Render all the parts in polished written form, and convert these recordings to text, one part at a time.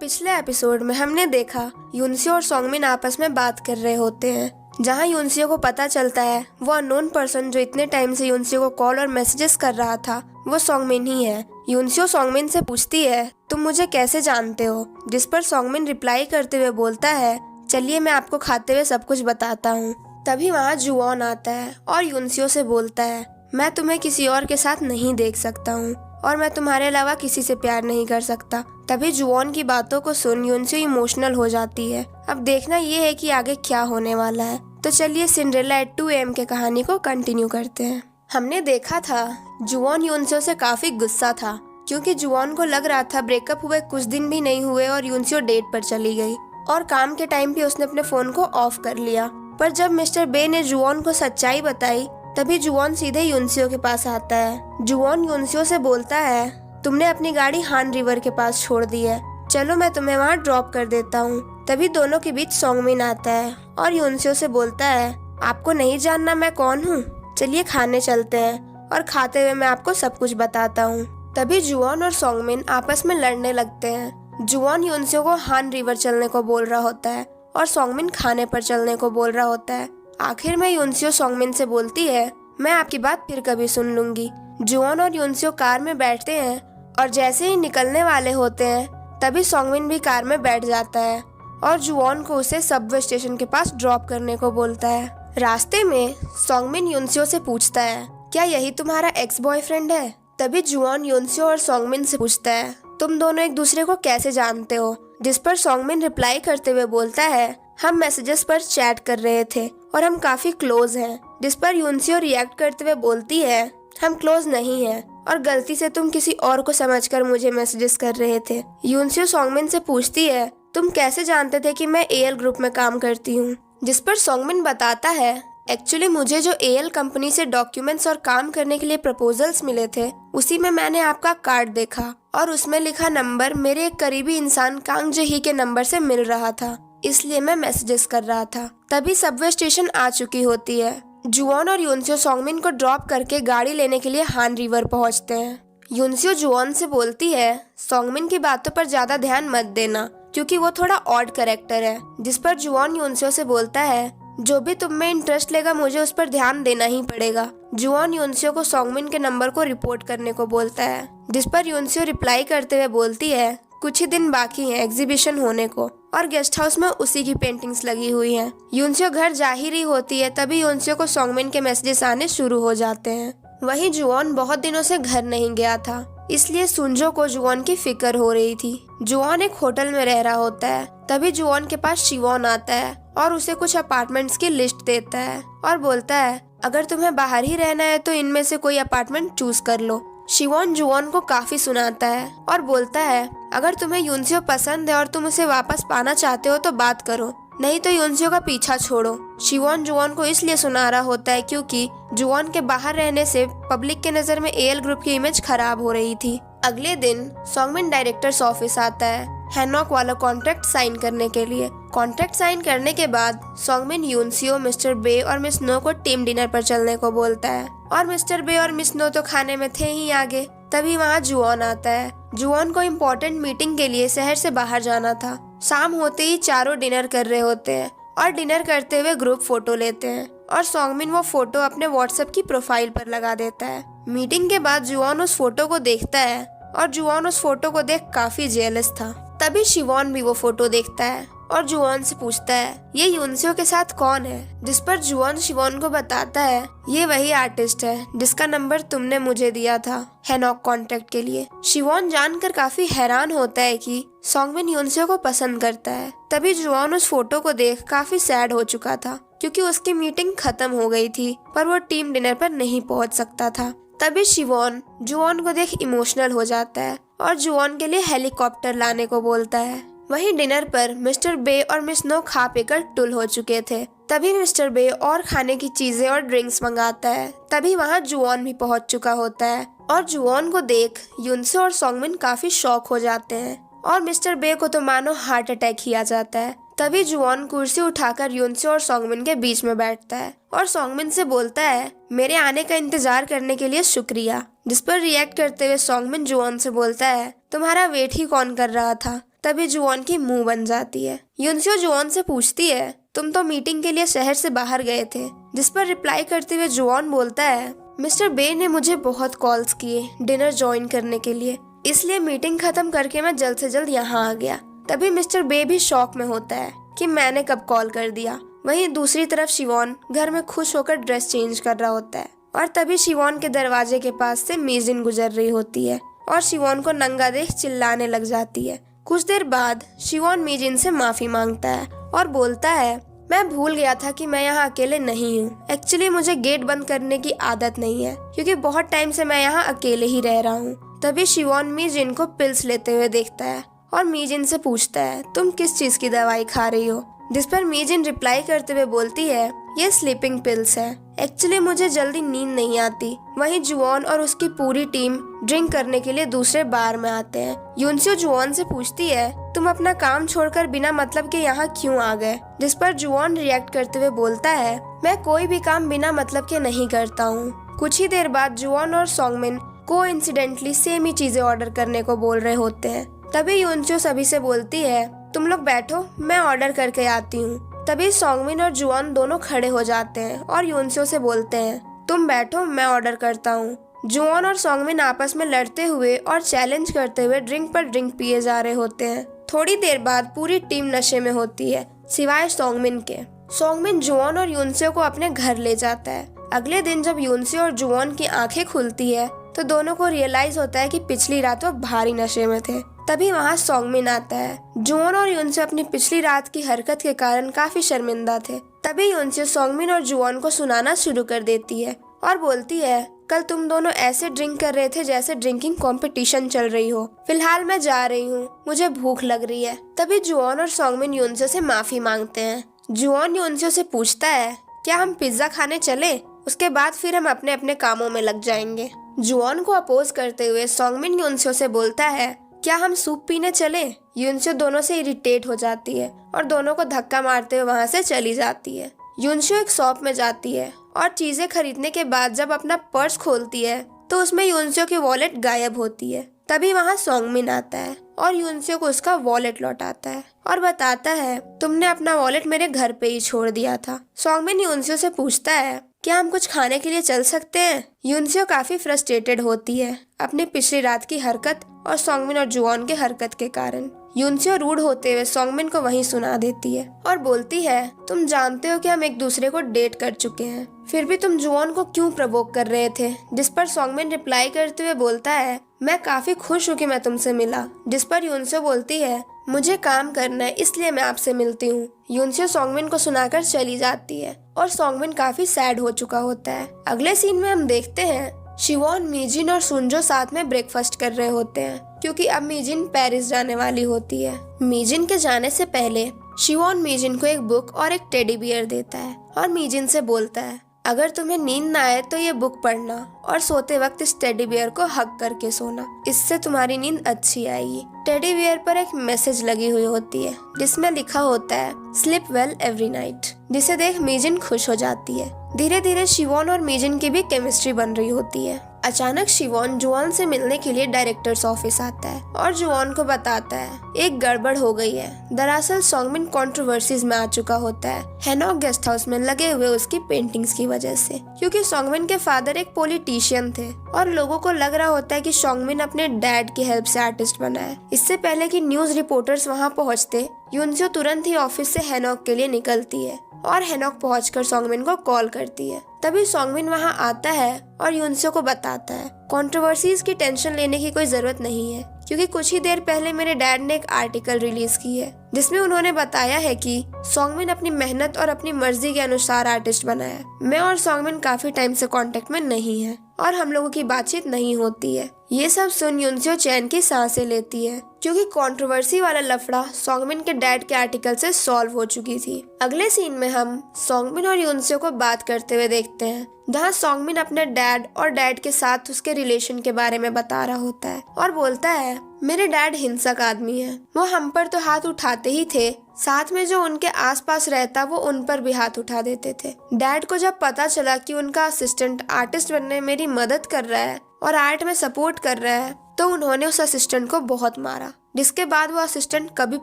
पिछले एपिसोड में हमने देखा यूनसियो और सॉन्गमिन आपस में बात कर रहे होते हैं, जहां यूनसियो को पता चलता है वो अननोन पर्सन जो इतने टाइम से यूनसियो को कॉल और मैसेजेस कर रहा था वो सॉन्गमिन ही है। यूनसियो सॉन्गमिन से पूछती है तुम मुझे कैसे जानते हो, जिस पर सॉन्गमिन रिप्लाई करते हुए बोलता है चलिए मैं आपको खाते हुए सब कुछ बताता हूँ। तभी वहाँ जुवॉन आता है और यूनसियो से बोलता है मैं तुम्हें किसी और के साथ नहीं देख सकता हूँ और मैं तुम्हारे अलावा किसी से प्यार नहीं कर सकता। तभी जुवॉन की बातों को सुन यूनसियो इमोशनल हो जाती है। अब देखना ये है कि आगे क्या होने वाला है। तो चलिए सिंड्रेला एट 2 AM के कहानी को कंटिन्यू करते हैं। हमने देखा था जुवॉन यूनसियो से काफी गुस्सा था क्योंकि जुवॉन को लग रहा था ब्रेकअप हुए कुछ दिन भी नहीं हुए और यूनसियो डेट पर चली गई और काम के टाइम पे उसने अपने फोन को ऑफ कर लिया। पर जब मिस्टर बे ने जुवॉन को सच्चाई बताई तभी जुवॉन सीधे यूनसियो के पास आता है। जुवॉन यूनसियो से बोलता है तुमने अपनी गाड़ी हान रिवर के पास छोड़ दी है, चलो मैं तुम्हें वहाँ ड्रॉप कर देता हूँ। तभी दोनों के बीच सॉन्गमिन आता है और यूनसियो से बोलता है आपको नहीं जानना मैं कौन हूँ, चलिए खाने चलते हैं और खाते हुए मैं आपको सब कुछ बताता हूँ। तभी जुवॉन और सॉन्गमिन आपस में लड़ने लगते हैं। जुवॉन यूनसियो को हान रिवर चलने को बोल रहा होता है और सॉन्गमिन खाने पर चलने को बोल रहा होता है। आखिर में यूनसियो सॉन्गमिन से बोलती है मैं आपकी बात फिर कभी सुन लूंगी। जुवॉन और यूनसियो कार में बैठते हैं और जैसे ही निकलने वाले होते हैं तभी सॉन्गमिन भी कार में बैठ जाता है और जुवॉन को उसे सबवे स्टेशन के पास ड्रॉप करने को बोलता है। रास्ते में सॉन्गमिन यूनसियो से पूछता है क्या यही तुम्हारा एक्स बॉयफ्रेंड है। तभी जुवॉन यूनसियो और सॉन्गमिन से पूछता है तुम दोनों एक दूसरे को कैसे जानते हो, जिस पर सॉन्गमिन रिप्लाई करते हुए बोलता है हम मैसेजेस पर चैट कर रहे थे और हम काफी क्लोज हैं। जिस पर यूनसियो रिएक्ट करते हुए बोलती है हम क्लोज नहीं हैं और गलती से तुम किसी और को समझकर मुझे मैसेजेस कर रहे थे। यूनसियो सॉन्गमिन से पूछती है तुम कैसे जानते थे कि मैं AL ग्रुप में काम करती हूँ। जिस पर सॉन्गमिन बताता है एक्चुअली मुझे जो AL कंपनी से डॉक्यूमेंट्स और काम करने के लिए प्रपोजल्स मिले थे उसी में मैंने आपका कार्ड देखा और उसमें लिखा नंबर मेरे एक करीबी इंसान कांग जेही के नंबर से मिल रहा था, इसलिए मैं मैसेजेस कर रहा था। तभी सबवे स्टेशन आ चुकी होती है। जुवॉन और यूनसियो सॉन्गमिन को ड्रॉप करके गाड़ी लेने के लिए हान रिवर पहुंचते हैं। यूनसियो जुवॉन से बोलती है सॉन्गमिन की बातों पर ज्यादा ध्यान मत देना क्योंकि वो थोड़ा ऑड कैरेक्टर है। जिस पर जुवॉन यूनसियो से बोलता है जो भी तुम में इंटरेस्ट लेगा मुझे उस पर ध्यान देना ही पड़ेगा। जुवॉन यूनसियो को सॉन्गमिन के नंबर को रिपोर्ट करने को बोलता है, जिस पर यूनसियो रिप्लाई करते हुए बोलती है कुछ ही दिन बाकी हैं एग्जीबिशन होने को और गेस्ट हाउस में उसी की पेंटिंग्स लगी हुई हैं। यूनसियो घर जा ही रही होती है तभी यूनसियो को सॉन्गमिन के मैसेजेस आने शुरू हो जाते हैं। वहीं जुवॉन बहुत दिनों से घर नहीं गया था, इसलिए सुंजो को जुवॉन की फिक्र हो रही थी। जुवॉन एक होटल में रह रहा होता है तभी जुवॉन के पास शिवॉन आता है और उसे कुछ अपार्टमेंट्स की लिस्ट देता है और बोलता है अगर तुम्हें बाहर ही रहना है तो इनमें से कोई अपार्टमेंट चूज कर लो। शिवॉन जुवॉन को काफी सुनाता है और बोलता है अगर तुम्हें यूनसियो पसंद है और तुम उसे वापस पाना चाहते हो तो बात करो, नहीं तो यूनसियो का पीछा छोड़ो। शिवॉन जुवॉन को इसलिए सुना रहा होता है क्योंकि जुवॉन के बाहर रहने से पब्लिक के नजर में AL ग्रुप की इमेज खराब हो रही थी। अगले दिन सॉन्गमिन डायरेक्टर्स ऑफिस आता है हैनॉक वाला कॉन्ट्रैक्ट साइन करने के लिए। कॉन्ट्रैक्ट साइन करने के बाद सॉन्गमिन यूनसियो, मिस्टर बे और मिस नो को टीम डिनर पर चलने को बोलता है और मिस्टर बे और मिस नो तो खाने में थे ही आगे। तभी वहाँ जुवॉन आता है। जुवॉन को इम्पोर्टेंट मीटिंग के लिए शहर से बाहर जाना था। शाम होते ही चारों डिनर कर रहे होते हैं और डिनर करते हुए ग्रुप फोटो लेते हैं और सॉन्गमिन वो फोटो अपने व्हाट्सएप की प्रोफाइल पर लगा देता है। मीटिंग के बाद जुवॉन उस फोटो को देखता है और जुवॉन उस फोटो को देख काफी जेलस था। तभी शिवॉन भी वो फोटो देखता है और जुवॉन से पूछता है ये यूनसियो के साथ कौन है। जिस पर जुवॉन शिवॉन को बताता है ये वही आर्टिस्ट है जिसका नंबर तुमने मुझे दिया था हैनॉक कॉन्ट्रैक्ट के लिए। शिवॉन जानकर काफी हैरान होता है कि सॉन्गमिन यूनसियो को पसंद करता है। तभी जुवॉन उस फोटो को देख काफी सैड हो चुका था क्योंकि उसकी मीटिंग खत्म हो गई थी पर वो टीम डिनर पर नहीं पहुंच सकता था। तभी शिवॉन जुवॉन को देख इमोशनल हो जाता है और जुवॉन के लिए हेलीकॉप्टर लाने को बोलता है। वहीं डिनर पर मिस्टर बे और मिस नो खा पीकर टुल हो चुके थे। तभी मिस्टर बे और खाने की चीजें और ड्रिंक्स मंगाता है। तभी वहाँ जुवॉन भी पहुंच चुका होता है और जुवॉन को देख यूनसियो और सॉन्गमिन काफी शॉक हो जाते हैं और मिस्टर बे को तो मानो हार्ट अटैक ही आ जाता है। तभी जुवॉन कुर्सी उठाकर यूनसियो और सॉन्गमिन के बीच में बैठता है और सॉन्गमिन से बोलता है मेरे आने का इंतजार करने के लिए शुक्रिया। जिस पर रिएक्ट करते हुए सॉन्गमिन जुवॉन से बोलता है तुम्हारा वेट ही कौन कर रहा था। तभी जुवॉन की मुंह बन जाती है। यूनसियो जुवॉन से पूछती है, तुम तो मीटिंग के लिए शहर से बाहर गए थे, जिस पर रिप्लाई करते हुए जुवॉन बोलता है, मिस्टर बे ने मुझे बहुत कॉल्स किए डिनर ज्वाइन करने के लिए, इसलिए मीटिंग खत्म करके मैं जल्द से जल्द यहाँ आ गया। तभी मिस्टर बे भी शॉक में होता है कि मैंने कब कॉल कर दिया। वहीं दूसरी तरफ शिवॉन घर में खुश होकर ड्रेस चेंज कर रहा होता है और तभी शिवॉन के दरवाजे के पास से मीजिन गुजर रही होती है और शिवॉन को नंगा देख चिल्लाने लग जाती है। कुछ देर बाद शिवॉन मीजिन से माफी मांगता है और बोलता है, मैं भूल गया था कि मैं यहाँ अकेले नहीं हूँ। एक्चुअली मुझे गेट बंद करने की आदत नहीं है क्योंकि बहुत टाइम से मैं यहाँ अकेले ही रह रहा हूँ। तभी शिवॉन मीजिन को पिल्स लेते हुए देखता है और मीजिन से पूछता है, तुम किस चीज की दवाई खा रही हो? जिस पर मीजिन रिप्लाई करते हुए बोलती है, ये स्लीपिंग पिल्स है। एक्चुअली मुझे जल्दी नींद नहीं आती। वहीं जुवॉन और उसकी पूरी टीम ड्रिंक करने के लिए दूसरे बार में आते हैं। यूनसियो जुवॉन से पूछती है, तुम अपना काम छोड़कर बिना मतलब के यहाँ क्यों आ गए? जिस पर जुवॉन रिएक्ट करते हुए बोलता है, मैं कोई भी काम बिना मतलब के नहीं करता हूँ। कुछ ही देर बाद जुवॉन और सॉन्गमिन कोइंसिडेंटली सेम ही चीजें ऑर्डर करने को बोल रहे होते हैं। तभी यूनसियो सभी से बोलती है, तुम लोग बैठो, मैं ऑर्डर करके आती हूँ। तभी सॉन्गमिन और जुवॉन दोनों खड़े हो जाते हैं और यूनसियो से बोलते हैं, तुम बैठो, मैं ऑर्डर करता हूँ। जुवॉन और सॉन्गमिन आपस में लड़ते हुए और चैलेंज करते हुए ड्रिंक पर ड्रिंक पिए जा रहे होते हैं। थोड़ी देर बाद पूरी टीम नशे में होती है सिवाय सॉन्गमिन के। सॉन्गमिन जुवॉन और यूनसियो को अपने घर ले जाता है। अगले दिन जब यूनसियो और जुवॉन की आंखें खुलती है तो दोनों को रियलाइज होता है कि पिछली रात वो भारी नशे में थे। तभी वहाँ सॉन्गमिन आता है। जुवॉन और यूनसियो अपनी पिछली रात की हरकत के कारण काफी शर्मिंदा थे। तभी यूनसियो सॉन्गमिन और जुवॉन को सुनाना शुरू कर देती है और बोलती है, कल तुम दोनों ऐसे ड्रिंक कर रहे थे जैसे ड्रिंकिंग कंपटीशन चल रही हो। फिलहाल मैं जा रही हूँ, मुझे भूख लग रही है। तभी जुवॉन और सॉन्गमिन यूनसियो से माफी मांगते हैं। जुवॉन यूनसियो से पूछता है, क्या हम पिज्जा खाने चले? उसके बाद फिर हम अपने अपने कामों में लग जाएंगे। जुवॉन को अपोज करते हुए सॉन्गमिन यूनसियो से बोलता है, क्या हम सूप पीने चले? यूनसियो दोनों से इरिटेट हो जाती है और दोनों को धक्का मारते हुए वहाँ से चली जाती है। यूनसियो एक शॉप में जाती है और चीजें खरीदने के बाद जब अपना पर्स खोलती है तो उसमें यूनसियो की वॉलेट गायब होती है। तभी वहाँ सॉन्गमिन आता है और यूनसियो को उसका वॉलेट लौटाता है और बताता है, तुमने अपना वॉलेट मेरे घर पे ही छोड़ दिया था। सॉन्गमिन यूनसियो से पूछता है, क्या हम कुछ खाने के लिए चल सकते हैं? यूनसियो काफी फ्रस्ट्रेटेड होती है अपनी पिछली रात की हरकत और सॉन्गमिन और जुवॉन के हरकत के कारण। यूनसियो रूड होते हुए सॉन्गमिन को वहीं सुना देती है और बोलती है, तुम जानते हो कि हम एक दूसरे को डेट कर चुके हैं, फिर भी तुम जुवॉन को क्यों प्रवोक कर रहे थे? जिस पर सॉन्गमिन रिप्लाई करते हुए बोलता है, मैं काफी खुश हूँ कि मैं तुमसे मिला। जिस पर यूनसियो बोलती है, मुझे काम करना है इसलिए मैं आपसे मिलती हूँ। यूनसियो सॉन्गमिन को सुनाकर चली जाती है और सॉन्गमिन काफी सैड हो चुका होता है। अगले सीन में हम देखते हैं शिवॉन, मीजिन और सुनजो साथ में ब्रेकफास्ट कर रहे होते हैं क्योंकि अब मीजिन पेरिस जाने वाली होती है। मीजिन के जाने से पहले शिवॉन मीजिन को एक बुक और एक टेडी बियर देता है और मीजिन से बोलता है, अगर तुम्हें नींद ना आए तो ये बुक पढ़ना और सोते वक्त इस टेडी बियर को हग करके सोना, इससे तुम्हारी नींद अच्छी आएगी। टेडी बियर पर एक मैसेज लगी हुई होती है जिसमें लिखा होता है, स्लीप वेल एवरी नाइट, जिसे देख मीजिन खुश हो जाती है। धीरे धीरे शिवॉन और मीजिन की भी केमिस्ट्री बन रही होती है। अचानक शिवॉन जुवॉन से मिलने के लिए डायरेक्टर्स ऑफिस आता है और जुवॉन को बताता है, एक गड़बड़ हो गई है। दरअसल सॉन्गमिन कंट्रोवर्सीज में आ चुका होता है हैनॉक गेस्ट हाउस में लगे हुए उसकी पेंटिंग्स की वजह से, क्योंकि सॉन्गमिन के फादर एक पॉलिटिशियन थे और लोगों को लग रहा होता है कि सॉन्गमिन अपने डैड की हेल्प से आर्टिस्ट बना है। इससे पहले कि न्यूज रिपोर्टर्स वहाँ पहुँचते, यूनसियो तुरंत ही ऑफिस से हैनॉक के लिए निकलती है और हैनॉक पहुंचकर सॉन्गमिन को कॉल करती है। तभी सॉन्गमिन वहां आता है और यूनसियो को बताता है, कंट्रोवर्सीज की टेंशन लेने की कोई जरूरत नहीं है क्योंकि कुछ ही देर पहले मेरे डैड ने एक आर्टिकल रिलीज की है जिसमें उन्होंने बताया है कि सॉन्गमिन अपनी मेहनत और अपनी मर्जी के अनुसार आर्टिस्ट बना है। मैं और सॉन्गमिन काफी टाइम से कांटेक्ट में नहीं है और हम लोगों की बातचीत नहीं होती है। ये सब सुन यूनसियो चैन की सांसें लेती है क्योंकि कंट्रोवर्सी वाला लफड़ा सॉन्गमिन के डैड के आर्टिकल से सॉल्व हो चुकी थी। अगले सीन में हम सॉन्गमिन और यूनसियो को बात करते हुए देखते हैं जहाँ सॉन्गमिन अपने डैड और डैड के साथ उसके रिलेशन के बारे में बता रहा होता है और बोलता है, मेरे डैड हिंसक आदमी है, वो हम पर तो हाथ उठाते ही थे, साथ में जो उनके आसपास रहता वो उन पर भी हाथ उठा देते थे। डैड को जब पता चला कि उनका असिस्टेंट आर्टिस्ट बनने में मेरी मदद कर रहा है और आर्ट में सपोर्ट कर रहा है तो उन्होंने उस असिस्टेंट को बहुत मारा। जिसके बाद वो असिस्टेंट कभी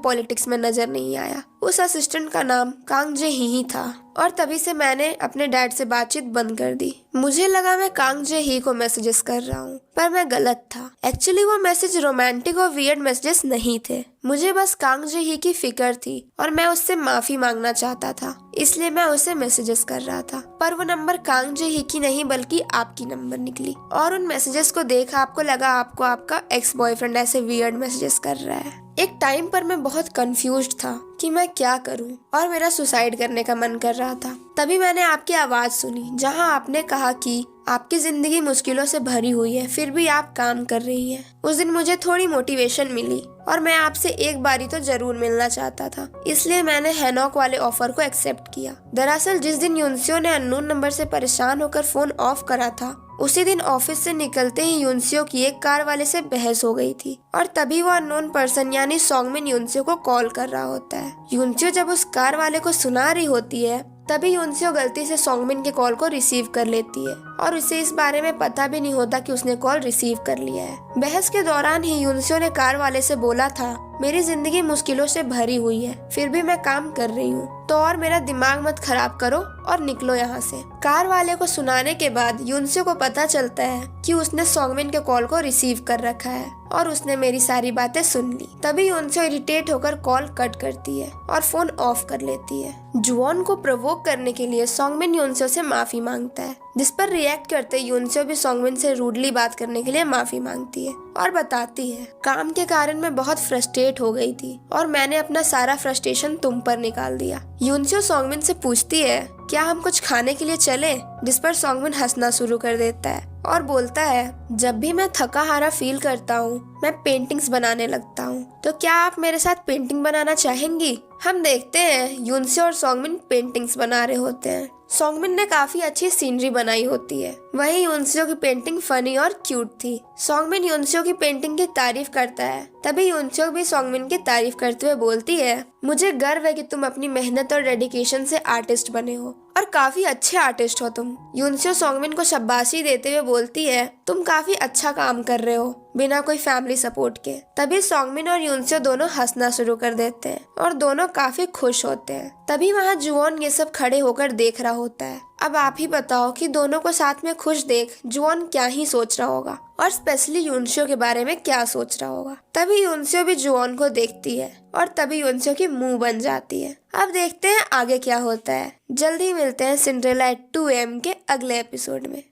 पॉलिटिक्स में नजर नहीं आया। उस असिस्टेंट का नाम कांग जे ही था और तभी से मैंने अपने डैड से बातचीत बंद कर दी। मुझे लगा मैं कांग जे ही को मैसेजेस कर रहा हूँ, पर मैं गलत था। एक्चुअली वो मैसेज रोमांटिक और वियर्ड मैसेजेस नहीं थे। मुझे बस कांग जे ही की फिक्र थी और मैं उससे माफी मांगना चाहता था, इसलिए मैं उसे मैसेजेस कर रहा था। पर वो नंबर कांग जे ही की नहीं बल्कि आपकी नंबर निकली और उन मैसेजेस को देखा आपको लगा आपको आपका एक्स बॉयफ्रेंड ऐसे वियर्ड मैसेजेस कर रहा है। एक टाइम पर मैं बहुत कंफ्यूज्ड था कि मैं क्या करूं और मेरा सुसाइड करने का मन कर रहा था। तभी मैंने आपकी आवाज सुनी जहां आपने कहा कि आपकी जिंदगी मुश्किलों से भरी हुई है फिर भी आप काम कर रही हैं। उस दिन मुझे थोड़ी मोटिवेशन मिली और मैं आपसे एक बारी तो जरूर मिलना चाहता था, इसलिए मैंने हैनॉक वाले ऑफर को एक्सेप्ट किया। दरअसल जिस दिन यूनसियो ने अननोन नंबर से परेशान होकर फोन ऑफ करा था, उसी दिन ऑफिस से निकलते ही यूनसियो की एक कार वाले से बहस हो गई थी और तभी वो अननोन पर्सन यानी सॉन्गमिन यूनसियो को कॉल कर रहा होता है। यूनसियो जब उस कार वाले को सुना रही होती है तभी यूनसियो गलती से सॉन्गमिन के कॉल को रिसीव कर लेती है और उसे इस बारे में पता भी नहीं होता कि उसने कॉल रिसीव कर लिया है। बहस के दौरान ही यूनसियो ने कार वाले से बोला था, मेरी जिंदगी मुश्किलों से भरी हुई है फिर भी मैं काम कर रही हूँ, तो और मेरा दिमाग मत खराब करो और निकलो यहाँ से। कार वाले को सुनाने के बाद यूनसियो को पता चलता है कि उसने सॉन्गमिन के कॉल को रिसीव कर रखा है और उसने मेरी सारी बातें सुन ली। तभी यूनसियो इरिटेट होकर कॉल कट करती है और फोन ऑफ कर लेती है। जुवॉन को प्रोवोक करने के लिए सॉन्गमिन यूनसियो से माफी मांगता है, जिस पर रिएक्ट करते यूनसियो भी सॉन्गमिन से रूडली बात करने के लिए माफी मांगती है और बताती है, काम के कारण मैं बहुत फ्रस्ट्रेट हो गई थी और मैंने अपना सारा फ्रस्ट्रेशन तुम पर निकाल दिया। यूनसियो सॉन्गमिन से पूछती है, क्या हम कुछ खाने के लिए चले? जिस पर सॉन्गमिन हंसना शुरू कर देता है और बोलता है, जब भी मैं थका हारा फील करता हूँ मैं पेंटिंग्स बनाने लगता हूँ, तो क्या आप मेरे साथ पेंटिंग बनाना चाहेंगी? हम देखते हैं यूनसियो और सॉन्गमिन पेंटिंग्स बना रहे होते हैं। सॉन्गमिन ने काफी अच्छी सीनरी बनाई होती है, वहीं यूनसियो की पेंटिंग फनी और क्यूट थी। सॉन्गमिन यूनसियो की पेंटिंग की तारीफ करता है, तभी यूनसियो भी सॉन्गमिन की तारीफ करते हुए बोलती है, मुझे गर्व है कि तुम अपनी मेहनत और डेडिकेशन से आर्टिस्ट बने हो और काफी अच्छे आर्टिस्ट हो तुम। यूनसियो सॉन्गमिन को शाबाशी देते हुए बोलती है, तुम काफी अच्छा काम कर रहे हो बिना कोई फैमिली सपोर्ट के। तभी सॉन्गमिन और यूनसियो दोनों हंसना शुरू कर देते हैं और दोनों काफी खुश होते हैं। तभी वहाँ जुवॉन ये सब खड़े होकर देख रहा होता है। अब आप ही बताओ कि दोनों को साथ में खुश देख जुवॉन क्या ही सोच रहा होगा और स्पेशली यूनसियो के बारे में क्या सोच रहा होगा। तभी यूनसियो भी जुवॉन को देखती है और तभी यूनसियो की मुंह बन जाती है। अब देखते हैं आगे क्या होता है। जल्दी मिलते हैं सिंड्रेला एट 2 AM के अगले एपिसोड में।